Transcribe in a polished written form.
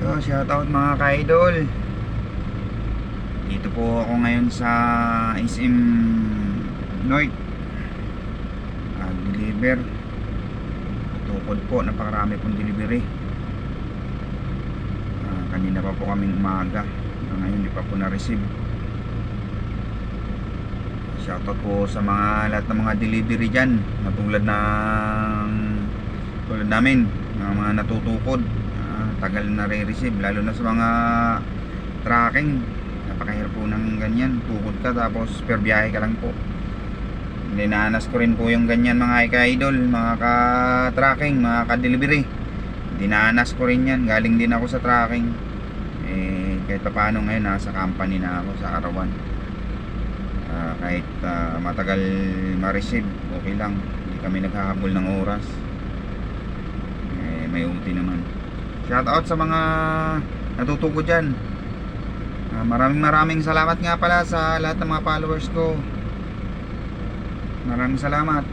Yo, shoutout mga ka-idol. Dito po ako ngayon sa SM North. Deliver. Tukod po, napakarami pong delivery. Kanina pa po kaming umaga. Ngayon di pa po na-receive. Shoutout po sa mga lahat ng mga delivery dyan, tulad namin, mga natutukod. Tagal na re-receive, lalo na sa mga tracking. Napakahirap po ng ganyan, tukod ka tapos per biyahe ka lang po. Dinanas ko rin po yung ganyan mga ka-idol, mga ka-tracking, mga ka-delivery. Dinanas ko rin yan, galing din ako sa tracking. Kahit pa paano ngayon nasa company na ako sa Arawan. Kahit matagal ma-receive, okay lang, hindi kami naghahabol ng oras. May uti naman. Shout out sa mga natutugod dyan. Maraming salamat nga pala sa lahat ng mga followers ko. Maraming salamat.